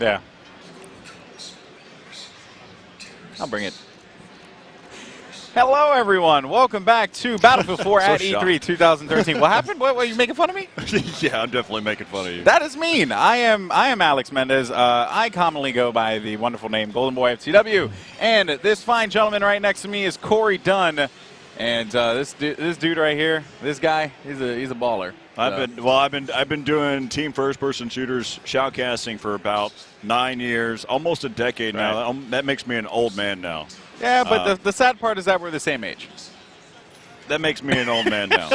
Yeah. I'll bring it. Hello, everyone. Welcome back to Battlefield 4 at E3 2013. What happened? What, are you making fun of me? Yeah, I'm definitely making fun of you. That is mean. I am Alex Mendez. I commonly go by the wonderful name Golden Boy FTW. And this fine gentleman right next to me is Corey Dunn. And this dude right here, this guy, he's a baller. I've been doing team first-person shooters shoutcasting for about 9 years, almost a decade now. That makes me an old man now. Yeah, but the sad part is that we're the same age. That makes me an old man now.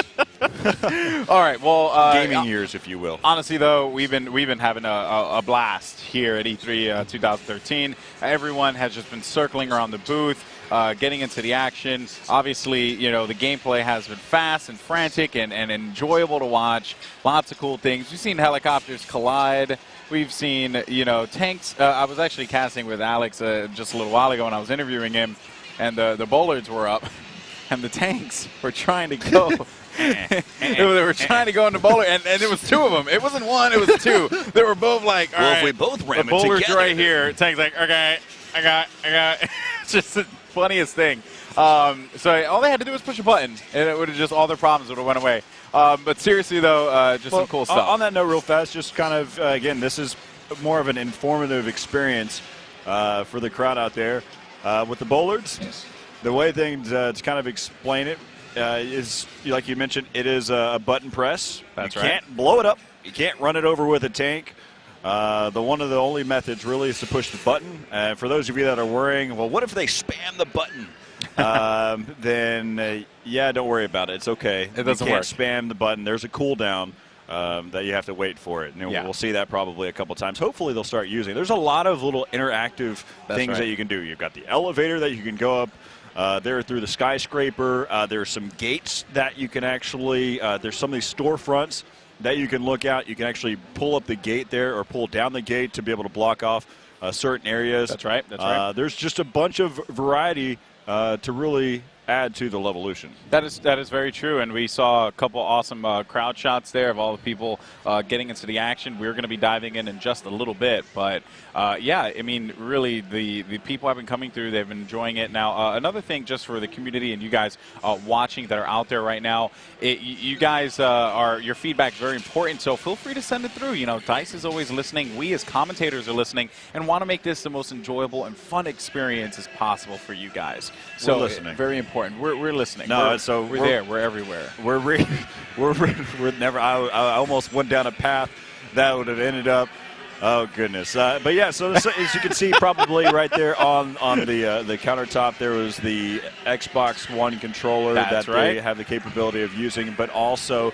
All right, well, gaming years, if you will. Honestly, though, we've been having a blast here at E3 2013. Everyone has just been circling around the booth, getting into the action. Obviously, you know, the gameplay has been fast and frantic and enjoyable to watch. Lots of cool things. We've seen helicopters collide. We've seen, you know, tanks. I was actually casting with Alex just a little while ago when I was interviewing him, and the bollards were up, and the tanks were trying to go. They were trying to go into bowler, and it was two of them. It wasn't one, it was two. They were both like, all right, if we both ram the bowler's together, right here. Tank's like, okay, I got. It's just the funniest thing. So all they had to do was push a button, and it would have just, all their problems would have went away. But seriously, though, just some cool stuff. On that note, real fast, just kind of, again, this is more of an informative experience for the crowd out there. With the bollards, the way things, to kind of explain it, is, like you mentioned, it is a button press. That's you right. Can't blow it up. You can't run it over with a tank. One of the only methods really is to push the button. For those of you that are worrying, well, what if they spam the button? Then, yeah, don't worry about it. It's okay. It doesn't work. work. Spam the button. There's a cooldown that you have to wait for it. And we'll see that probably a couple times. Hopefully they'll start using it. There's a lot of little interactive things that you can do. You've got the elevator that you can go up there through the skyscraper. There's some gates that you can actually, there's some of these storefronts that you can look at. You can actually pull up the gate there or pull down the gate to be able to block off certain areas. That's right. That's right. There's just a bunch of variety to really add to the Levolution. That is very true, and we saw a couple awesome crowd shots there of all the people getting into the action. We're going to be diving in just a little bit, but yeah, I mean, really, the people have been coming through. They've been enjoying it. Now, another thing just for the community and you guys watching that are out there right now, you guys your feedback is very important, so feel free to send it through. You know, DICE is always listening. We as commentators are listening and want to make this the most enjoyable and fun experience as possible for you guys. So, we're listening. Very important. We're listening. No, we're there. We're everywhere. We're never. I almost went down a path that would have ended up. Oh goodness! But yeah, so as you can see, probably right there on the countertop, there was the Xbox One controller they have the capability of using, but also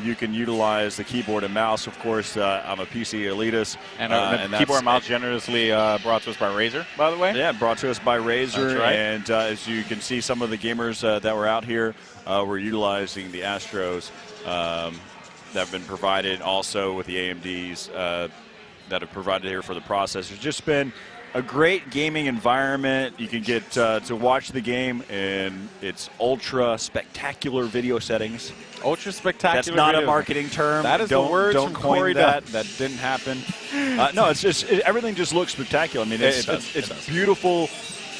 you can utilize the keyboard and mouse. Of course, I'm a PC elitist, and the keyboard and mouse generously brought to us by Razer, by the way. Yeah, brought to us by Razer. That's right. And as you can see, some of the gamers that were out here were utilizing the Astros that have been provided, also with the AMDs. That have provided here for the process. It's just been a great gaming environment. You can get to watch the game in its ultra spectacular video settings. Ultra spectacular. That's not video. a marketing term. That is the word don't from coin Corey that. Dunn. That didn't happen. No, it's just everything just looks spectacular. I mean, it's beautiful.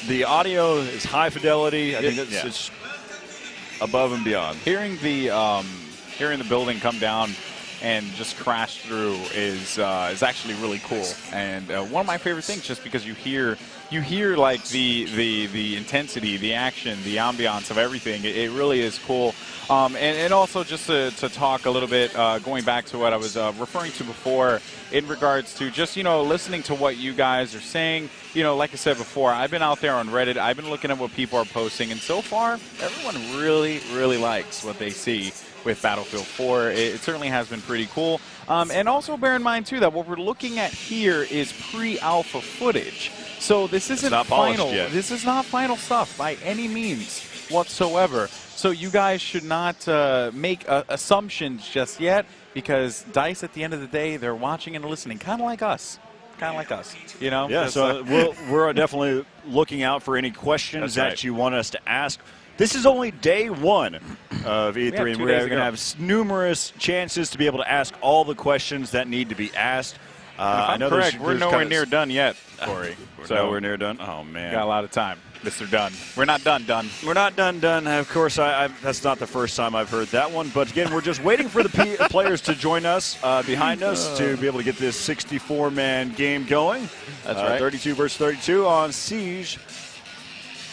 The audio is high fidelity. I think it's above and beyond. Hearing the building come down and just crash through is actually really cool, and one of my favorite things, just because you hear like the intensity, the action, the ambiance of everything. It really is cool. And also just to talk a little bit, going back to what I was referring to before in regards to just, you know, listening to what you guys are saying. You know, like I said before, I've been out there on Reddit. I've been looking at what people are posting, and so far, everyone really likes what they see with Battlefield 4. It certainly has been pretty cool. And also bear in mind, too, that what we're looking at here is pre-alpha footage. So this isn't final. This is not final stuff by any means whatsoever. So you guys should not make assumptions just yet, because DICE, at the end of the day, they're watching and listening, kind of like us. You know? Yeah, so we're definitely looking out for any questions that you want us to ask. This is only day one of E3, and we're going to have numerous chances to be able to ask all the questions that need to be asked. I know correct. We're nowhere near done yet, Corey. We're nowhere near done? Oh, man. Got a lot of time, Mr. Dunn. We're not done. We're not done. Of course, that's not the first time I've heard that one. But, again, we're just waiting for the players to join us behind us to be able to get this 64-man game going. That's right. 32 versus 32 on Siege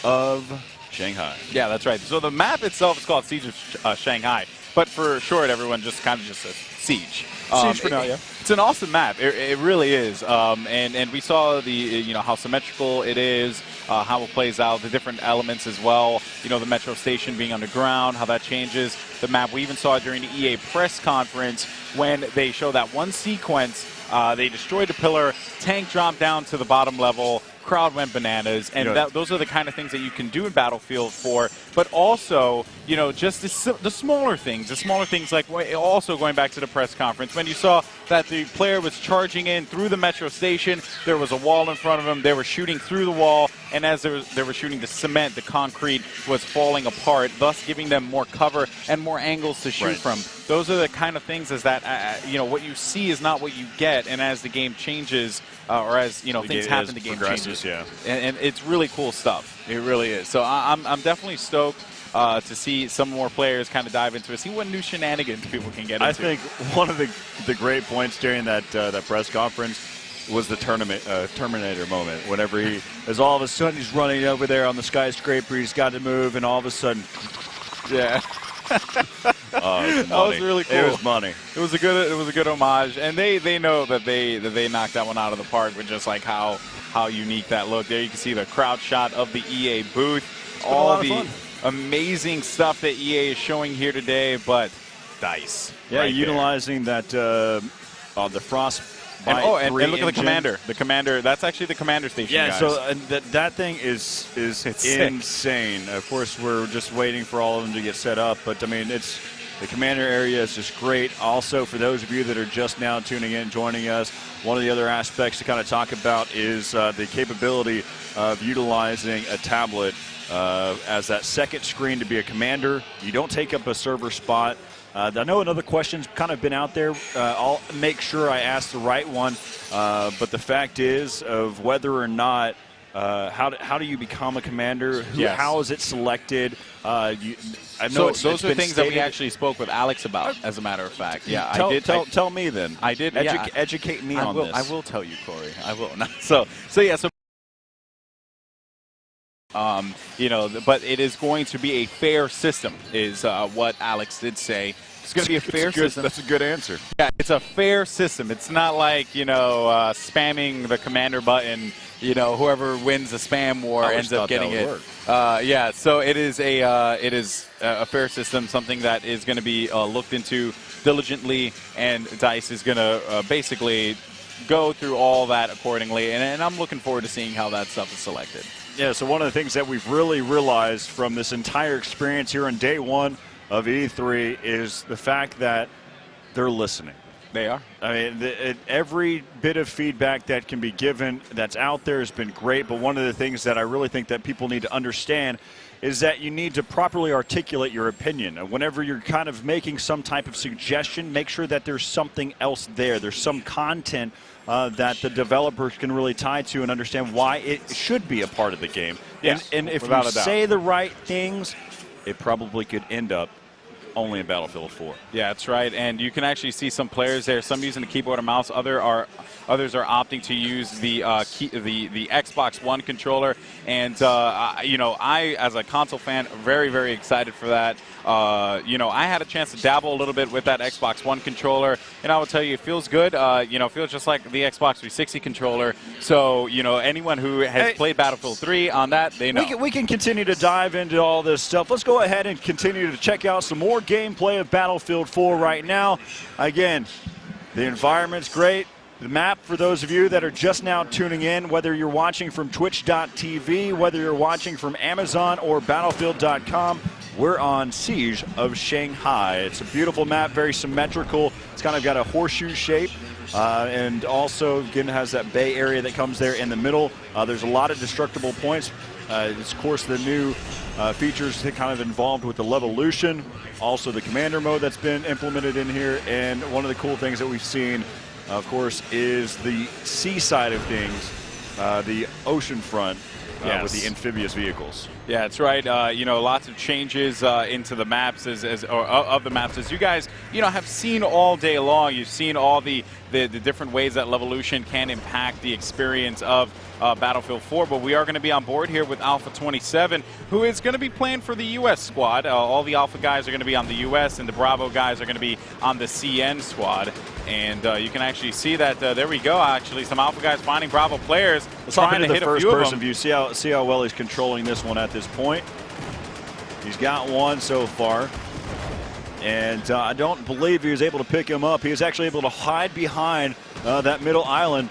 of Shanghai. Yeah, that's right. So the map itself is called Siege of Shanghai. But for short, everyone just kind of just says Siege. Siege for now, yeah. It's an awesome map. It really is. And we saw the how symmetrical it is, how it plays out, the different elements as well. The metro station being underground, how that changes the map. We even saw it during the EA press conference when they showed that one sequence. They destroyed the pillar, tank dropped down to the bottom level, crowd went bananas, and those are the kind of things that you can do in Battlefield 4. But also, just the smaller things like also going back to the press conference when you saw that the player was charging in through the metro station, there was a wall in front of them, they were shooting through the wall, and as they were shooting the cement, the concrete was falling apart, thus giving them more cover and more angles to shoot from. Those are the kind of things as that, what you see is not what you get, and as the game changes, or as, things happen, the game changes. Yeah. And it's really cool stuff. It really is. So I'm definitely stoked to see some more players kind of dive into it, see what new shenanigans people can get into. I think one of the great points during that press conference was the Terminator moment. Whenever as all of a sudden he's running over there on the skyscraper, he's got to move, and all of a sudden, yeah. That was really cool. It was money. It was a good homage, and they know that they knocked that one out of the park with just like how unique that looked. There you can see the crowd shot of the EA booth, all the amazing stuff that EA is showing here today. But DICE, yeah, right utilizing that on the frostbite. And look at the commander. The commander. That's actually the commander station. Yeah, guys. so that thing is insane. Of course, we're just waiting for all of them to get set up, but I mean, the commander area is just great. Also, for those of you that are just now tuning in, joining us, one of the other aspects to kind of talk about is the capability of utilizing a tablet as that second screen to be a commander. You don't take up a server spot. I know another question's kind of been out there. I'll make sure I ask the right one. But the fact is of whether or not how do you become a commander? How is it selected? I know those are things that we actually spoke with Alex about, as a matter of fact. Yeah, tell me then. I did. Educate me on this. I will tell you, Corey. I will. So. But it is going to be a fair system, is what Alex did say. It's going to be a fair system. That's a good answer. Yeah, it's a fair system. It's not like, spamming the commander button, whoever wins the spam war ends up getting it. Yeah, so it is a fair system, something that is going to be looked into diligently, and DICE is going to basically go through all that accordingly, and I'm looking forward to seeing how that stuff is selected. Yeah, so one of the things that we've really realized from this entire experience here on day one of E3 is the fact that they're listening. They are. I mean, every bit of feedback that can be given that's out there has been great, but one of the things that I really think that people need to understand is that you need to properly articulate your opinion. Whenever you're kind of making some type of suggestion, make sure that there's something else there. There's some content that the developers can really tie to and understand why it should be a part of the game. Yes, and if you say the right things, it probably could end up only in Battlefield 4. Yeah, that's right. And you can actually see some players there, some using the keyboard and mouse, others are opting to use the Xbox One controller. And I, as a console fan, very, very excited for that. I had a chance to dabble a little bit with that Xbox One controller, and I will tell you, it feels good. It feels just like the Xbox 360 controller. So, anyone who has played Battlefield 3 on that, they know. We can continue to dive into all this stuff. Let's go ahead and continue to check out some more gameplay of Battlefield 4 right now. Again, the environment's great. The map, for those of you that are just now tuning in, whether you're watching from twitch.tv, whether you're watching from Amazon or battlefield.com, we're on Siege of Shanghai. It's a beautiful map, very symmetrical. It's kind of got a horseshoe shape. And also, again, has that bay area that comes there in the middle. There's a lot of destructible points. It's, of course, the new features that kind of involved with the levolution, also the commander mode that's been implemented in here, and one of the cool things that we've seen, of course, is the sea side of things, the ocean front. Yes. With the amphibious vehicles. Yeah, that's right. You know, lots of changes into the maps of the maps, as you guys, you know, have seen all day long. You've seen all the different ways that Levolution can impact the experience of Battlefield 4. But we are going to be on board here with Alpha 27, who is going to be playing for the U.S. squad. All the Alpha guys are going to be on the U.S. and the Bravo guys are going to be on the CN squad. And you can actually see that there we go. Actually, some Alpha guys finding Bravo players. Let's hop into the first-person view. See how well he's controlling this one at this point. He's got one so far. And I don't believe he was able to pick him up. He was actually able to hide behind that middle island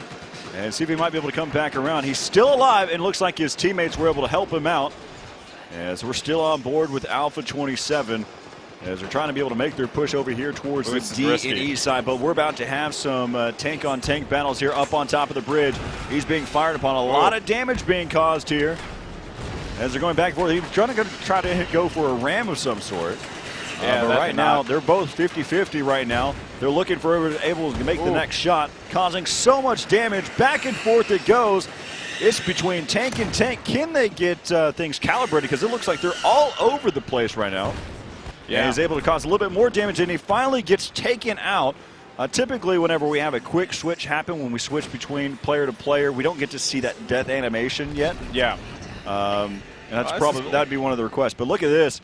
and see if he might be able to come back around. He's still alive, and looks like his teammates were able to help him out. As we're still on board with Alpha 27. As they're trying to be able to make their push over here towards the D and E side. But we're about to have some tank-on-tank battles here up on top of the bridge. He's being fired upon. A lot of damage being caused here. As they're going back and forth, he's trying to go for a ram of some sort. Yeah, but right now, they're both 50-50 right now. They're looking for whoever's able to make the next shot, causing so much damage. Back and forth it goes. It's between tank and tank. Can they get things calibrated? Because it looks like they're all over the place right now. Yeah, he's able to cause a little bit more damage, and he finally gets taken out. Typically, whenever we have a quick switch happen, when we switch between player to player, we don't get to see that death animation yet. Yeah. And that's probably cool. That'd be one of the requests. But look at this,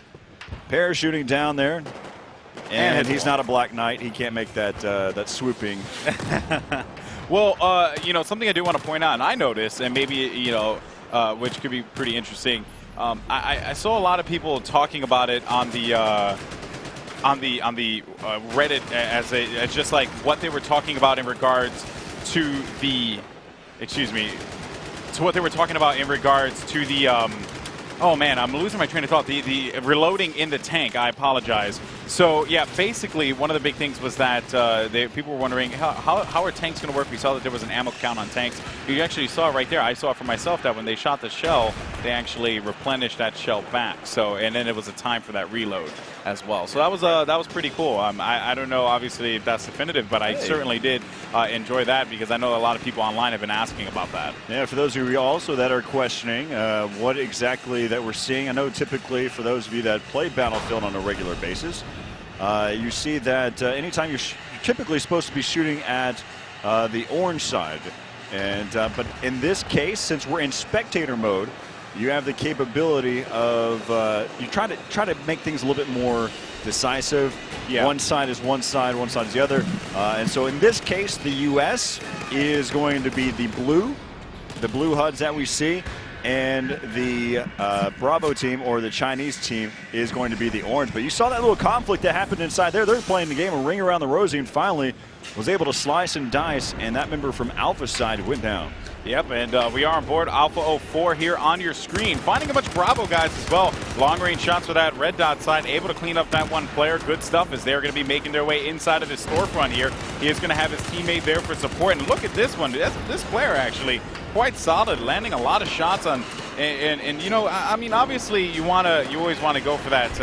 parachuting down there, and he's not a Black Knight. He can't make that swooping. Well, you know, something I do want to point out, and I noticed, and maybe, you know, which could be pretty interesting. I saw a lot of people talking about it on the Reddit as just like what they were talking about in regards to the, what they were talking about in regards to the, oh man, I'm losing my train of thought. The reloading in the tank. I apologize. So yeah, basically one of the big things was that people were wondering how are tanks going to work. We saw that there was an ammo count on tanks. You actually saw right there. I saw for myself that when they shot the shell, they actually replenished that shell back. So and then it was a time for that reload as well. So that was pretty cool. I don't know obviously if that's definitive, but I certainly did enjoy that because I know a lot of people online have been asking about that. Yeah, for those of you also that are questioning what exactly that we're seeing, I know typically for those of you that play Battlefield on a regular basis, you see that anytime you're typically supposed to be shooting at the orange side, and but in this case, since we're in spectator mode, you have the capability of you try to make things a little bit more decisive. Yeah. One side is one side is the other, and so in this case, the U.S. is going to be the blue HUDs that we see. And the Bravo team, or the Chinese team, is going to be the orange. But you saw that little conflict that happened inside there. They're playing the game a ring around the rosy, and finally was able to slice and dice, and that member from Alpha's side went down. Yep, and we are on board Alpha 04 here on your screen. Finding a bunch of Bravo guys as well. Long-range shots for that red dot side. Able to clean up that one player. Good stuff as they're going to be making their way inside of his storefront here. He is going to have his teammate there for support. And look at this one. This player actually quite solid, landing a lot of shots on. And you know, I mean, obviously you always want to go for that,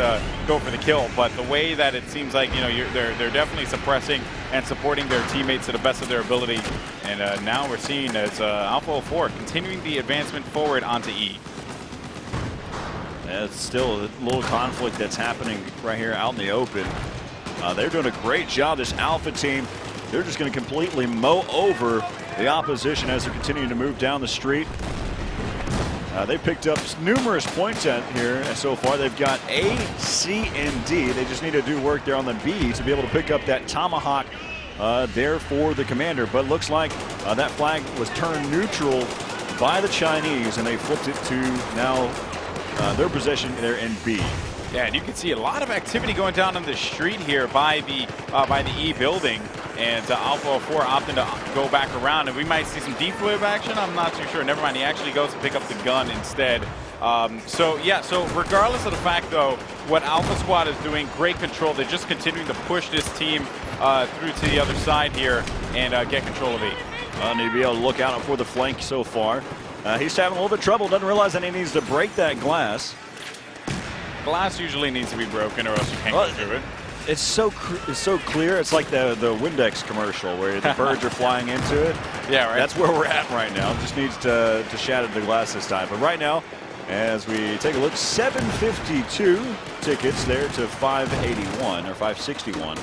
go for the kill. But the way that it seems like, you know, they're definitely suppressing and supporting their teammates to the best of their ability. And now we're seeing as Alpha 04 continuing the advancement forward onto E. Yeah, it's still a little conflict that's happening right here out in the open. They're doing a great job, this Alpha team. They're just going to completely mow over the opposition as they're continuing to move down the street. They picked up numerous points out here so far. They've got A, C, and D. They just need to do work there on the B to be able to pick up that tomahawk there for the commander. But looks like that flag was turned neutral by the Chinese, and they flipped it to now their possession there in B. Yeah, and you can see a lot of activity going down on the street here by the E building. And Alpha 04 opting to go back around, and we might see some defib action. I'm not too sure. Never mind. He actually goes to pick up the gun instead. So yeah. So regardless of the fact, though, what Alpha Squad is doing, great control. They're just continuing to push this team through to the other side here and get control of E. Need to be able to look out for the flank so far. He's having a little bit of trouble. Doesn't realize that he needs to break that glass. Glass usually needs to be broken, or else you can't go through it. It's so clear. It's like the Windex commercial where the birds are flying into it. Yeah, right. That's where we're at right now. Just needs to shatter the glass this time. But right now, as we take a look, 752 tickets there to 581 or 561.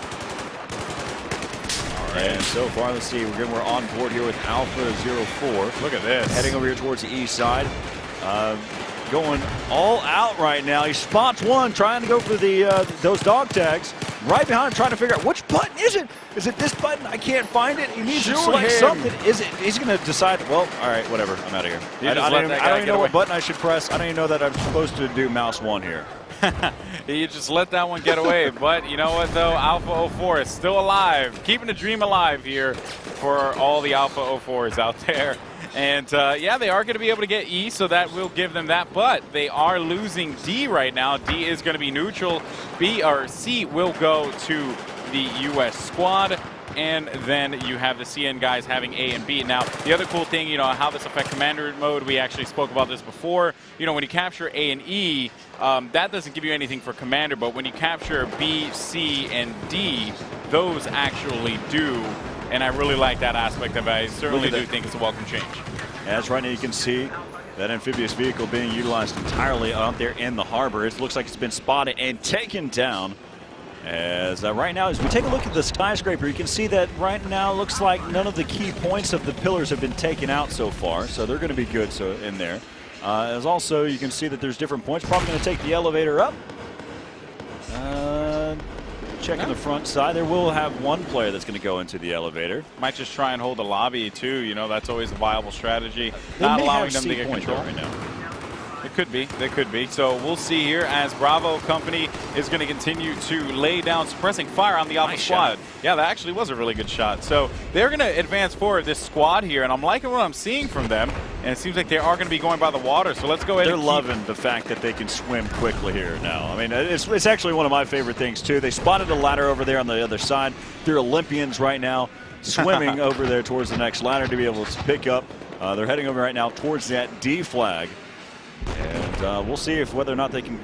And so far, let's see, we're on board here with Alpha 04. Look at this. Heading over here towards the east side. Going all out right now. He spots one, trying to go for those dog tags. Right behind him, trying to figure out which button is it? Is it this button? I can't find it. He needs to select something. Is it? He's going to decide, well, all right, whatever. I'm out of here. I don't even know what button I should press. I don't even know that I'm supposed to do mouse 1 here. You just let that one get away. But you know what, though? Alpha 04 is still alive. Keeping the dream alive here for all the Alpha 04s out there. And, yeah, they are going to be able to get E, so that will give them that. But they are losing D right now. D is going to be neutral. B or C will go to the U.S. squad. And then you have the CN guys having A and B. Now, the other cool thing, you know, how this affects commander mode, we actually spoke about this before. You know, when you capture A and E, that doesn't give you anything for commander. But when you capture B, C, and D, those actually do. And I really like that aspect of it. I certainly do think it's a welcome change. As right now you can see that amphibious vehicle being utilized entirely out there in the harbor. It looks like it's been spotted and taken down. As right now, as we take a look at the skyscraper, you can see that right now it looks like none of the key points of the pillars have been taken out so far. So they're going to be good in there. As also, you can see that there's different points. Probably going to take the elevator up. Checking the front side. There will have one player that's going to go into the elevator. Might just try and hold the lobby, too. You know, that's always a viable strategy. Not allowing them to get control right now. It could be. They could be. So we'll see here as Bravo Company is going to continue to lay down suppressing fire on the Alpha squad. Shot. Yeah, that actually was a really good shot. So they're going to advance forward this squad here, and I'm liking what I'm seeing from them. And it seems like they are going to be going by the water. So let's go ahead. They're loving the fact that they can swim quickly here now. I mean, it's actually one of my favorite things, too. They spotted a ladder over there on the other side. They're Olympians right now, swimming over there towards the next ladder to be able to pick up. They're heading over right now towards that D flag. And we'll see if whether or not they can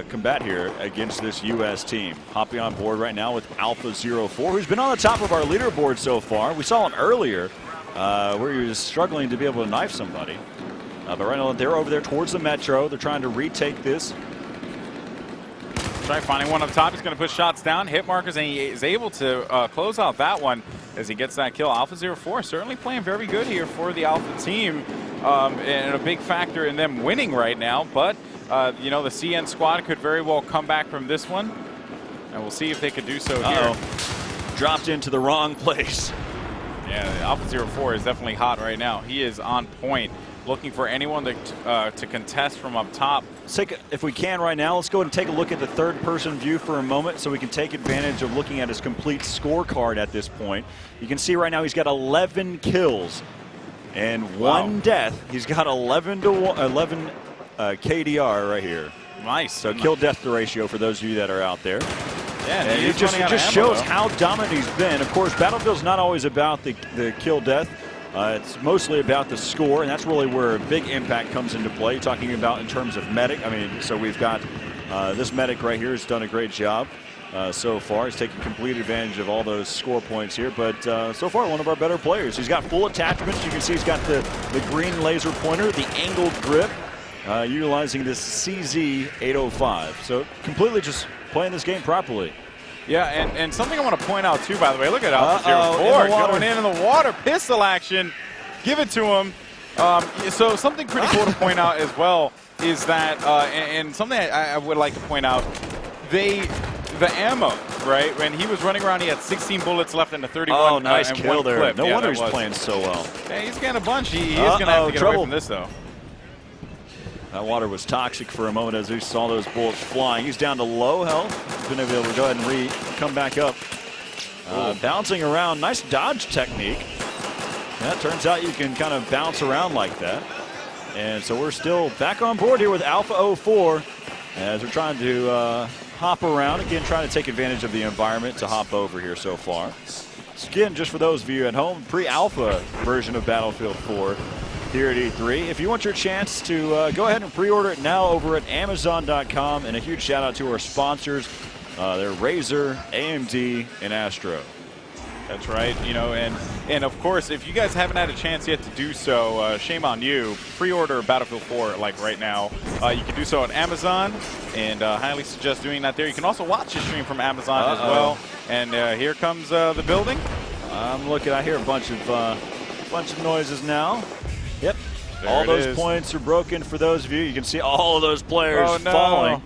combat here against this U.S. team. Hopping on board right now with Alpha 04, who's been on the top of our leaderboard so far. We saw him earlier where he was struggling to be able to knife somebody. But right now they're over there towards the metro. They're trying to retake this. Try finding one up top. He's going to push shots down, hit markers, and he is able to close out that one as he gets that kill. Alpha 04 certainly playing very good here for the Alpha team. And a big factor in them winning right now. But, you know, the CN squad could very well come back from this one. And we'll see if they could do so here. Dropped into the wrong place. Yeah, Alpha 04 is definitely hot right now. He is on point, looking for anyone to contest from up top. If we can right now, let's go ahead and take a look at the third-person view for a moment so we can take advantage of looking at his complete scorecard at this point. You can see right now he's got 11 kills. And one death. He's got 11 KDR right here. Nice. So kill-death ratio for those of you that are out there. Yeah, and it just shows how dominant he's been. Of course, Battlefield's not always about the kill-death. It's mostly about the score, and that's really where a big impact comes into play. Talking about in terms of medic. I mean, so we've got this medic right here has done a great job. So far, he's taking complete advantage of all those score points here. But so far, one of our better players. He's got full attachments. You can see he's got the green laser pointer, the angled grip, utilizing this CZ805. So completely just playing this game properly. Yeah, and something I want to point out, too, by the way. Look at Alpha 04 going in the water. Pistol action. Give it to him. So something pretty cool to point out as well is that, and something I would like to point out, the ammo, right? When he was running around, he had 16 bullets left in the 31. Oh, nice kill there. Clip. No wonder he's playing so well. Yeah, he's getting a bunch. He is going to have to get away from this, though. That water was toxic for a moment as we saw those bullets flying. He's down to low health. He's been able to go ahead and come back up. Bouncing around. Nice dodge technique. Yeah, it turns out you can kind of bounce around like that. And so we're still back on board here with Alpha 04 as we're trying to hop around. Again, trying to take advantage of the environment to hop over here so far. So again, just for those of you at home, pre-alpha version of Battlefield 4. here at E3. If you want your chance to go ahead and pre-order it now over at Amazon.com, and a huge shout out to our sponsors. They're Razer, AMD, and Astro. That's right, you know, and of course, if you guys haven't had a chance yet to do so, shame on you. Pre-order Battlefield 4 like right now. You can do so on Amazon, and highly suggest doing that there. You can also watch the stream from Amazon as well. And here comes the building. I'm looking. I hear a bunch of noises now. Yep. There all those is. Points are broken for those of you. You can see all of those players falling.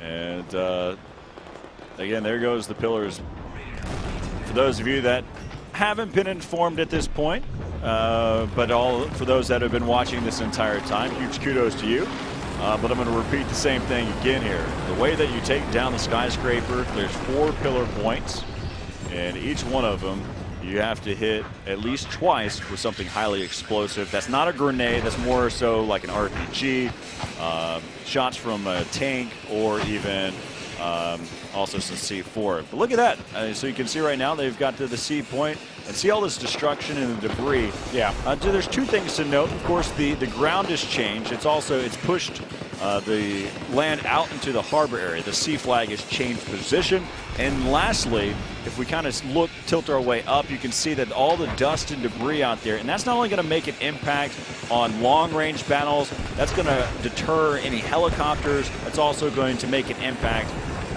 And again, there goes the pillars. For those of you that haven't been informed at this point, but for those that have been watching this entire time, huge kudos to you. But I'm going to repeat the same thing again here. The way that you take down the skyscraper, there's 4 pillar points, and each one of them you have to hit at least twice with something highly explosive. That's not a grenade. That's more so like an RPG, shots from a tank, or even also some C4. But look at that. So you can see right now they've got to the C point, and see all this destruction and the debris. Yeah. There's 2 things to note. Of course, the ground has changed. It's pushed the land out into the harbor area. The C flag has changed position. And lastly, if we kind of tilt our way up, you can see that all the dust and debris out there, and that's not only going to make an impact on long-range battles, that's going to deter any helicopters. That's also going to make an impact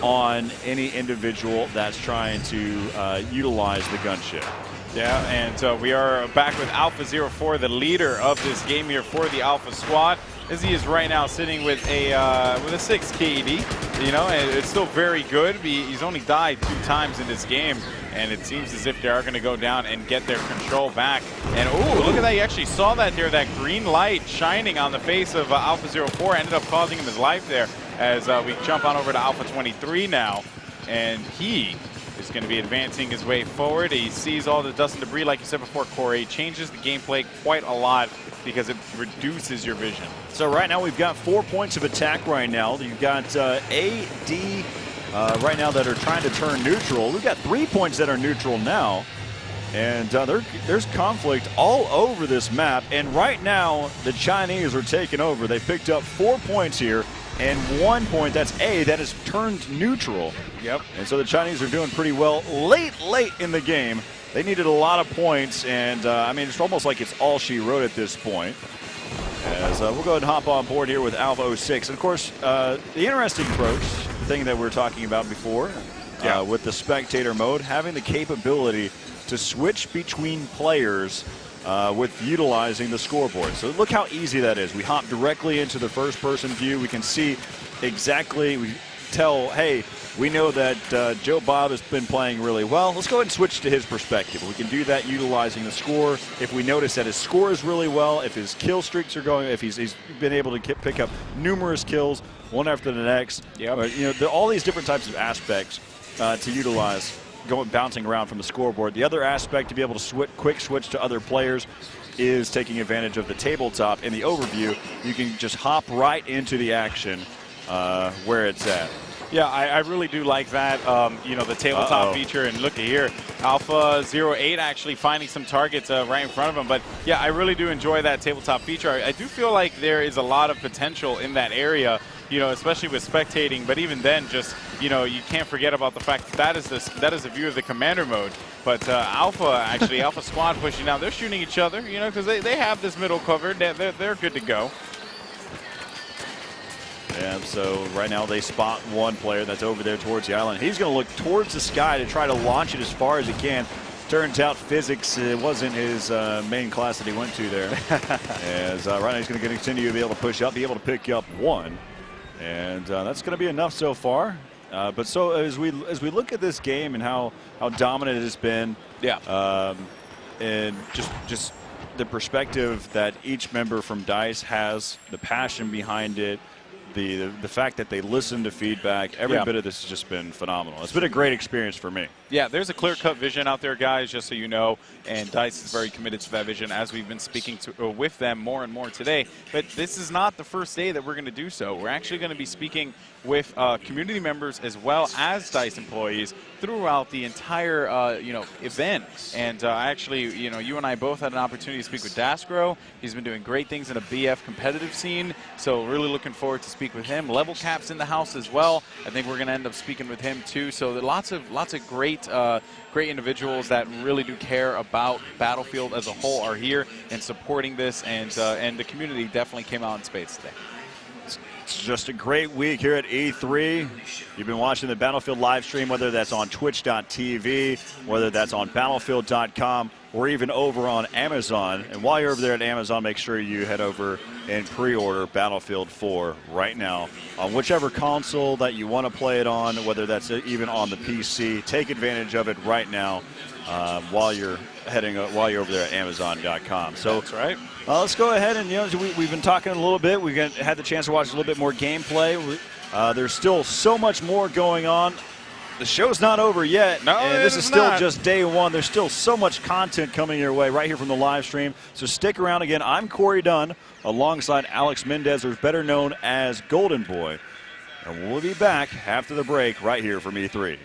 on any individual that's trying to utilize the gunship. Yeah, and we are back with Alpha 04, the leader of this game here for the Alpha Squad. As he is right now sitting with a 6 KD, you know, and it's still very good. He's only died 2 times in this game, and it seems as if they are going to go down and get their control back. And oh, look at that! You actually saw that there, that green light shining on the face of Alpha 04, ended up causing him his life there. As we jump on over to Alpha 23 now, and he is going to be advancing his way forward. He sees all the dust and debris, like you said before, Corey. It changes the gameplay quite a lot because it reduces your vision. So right now we've got 4 points of attack right now. You've got A, D right now that are trying to turn neutral. We've got 3 points that are neutral now. And there's conflict all over this map. And right now the Chinese are taking over. They picked up 4 points here. And 1 point, that's A, that is turned neutral. Yep. And so the Chinese are doing pretty well late in the game. They needed a lot of points, and I mean, it's almost like it's all she wrote at this point. As we'll go ahead and hop on board here with Alpha 06. And of course, the interesting approach, the thing that we were talking about before, with the spectator mode, having the capability to switch between players with utilizing the scoreboard. So look how easy that is. We hop directly into the first-person view. We can see exactly, we tell, hey, we know that Joe Bob has been playing really well. Let's go ahead and switch to his perspective. We can do that utilizing the score. If we notice that his score is really well, if his kill streaks are going, if he's been able to pick up numerous kills, one after the next. Yep. You know, all these different types of aspects to utilize. Bouncing around from the scoreboard. The other aspect to be able to quick switch to other players is taking advantage of the tabletop. In the overview, you can just hop right into the action where it's at. Yeah, I really do like that, you know, the tabletop feature. And look at here, Alpha 08 actually finding some targets right in front of him. But yeah, I really do enjoy that tabletop feature. I do feel like there is a lot of potential in that area, you know, especially with spectating. But even then, just, you know, you can't forget about the fact that that is a view of the commander mode. But Alpha Squad pushing down. They're shooting each other, you know, because they have this middle covered. They're good to go. And so right now they spot one player that's over there towards the island. He's going to look towards the sky to try to launch it as far as he can. Turns out physics wasn't his main class that he went to there. As right now he's going to continue to be able to push up, be able to pick up one. And that's going to be enough so far. But so as we look at this game and how dominant it has been, and just the perspective that each member from DICE has, the passion behind it, the fact that they listen to feedback, every bit of this has just been phenomenal. It's been a great experience for me. Yeah, there's a clear-cut vision out there, guys, just so you know, and DICE is very committed to that vision as we've been speaking with them more and more today. But this is not the first day that we're going to do so. We're actually going to be speaking with community members as well as DICE employees throughout the entire event. And actually, you and I both had an opportunity to speak with Dasgro. He's been doing great things in a BF competitive scene, so really looking forward to speak with him. LevelCap's in the house as well. I think we're going to end up speaking with him too. So there are lots of great individuals that really do care about Battlefield as a whole are here and supporting this, and the community definitely came out in spades today. It's just a great week here at E3. You've been watching the Battlefield live stream, whether that's on twitch.tv, whether that's on battlefield.com, or even over on Amazon. And while you're over there at Amazon, make sure you head over and pre-order Battlefield 4 right now on whichever console that you want to play it on, whether that's even on the PC. Take advantage of it right now while you're over there at Amazon.com. So that's right. Let's go ahead and we've been talking a little bit. We've had the chance to watch a little bit more gameplay. There's still so much more going on. The show's not over yet, and this is still just day one. There's still so much content coming your way right here from the live stream. So stick around again. I'm Corey Dunn alongside Alex Mendez, who's better known as Golden Boy. And we'll be back after the break right here from E3.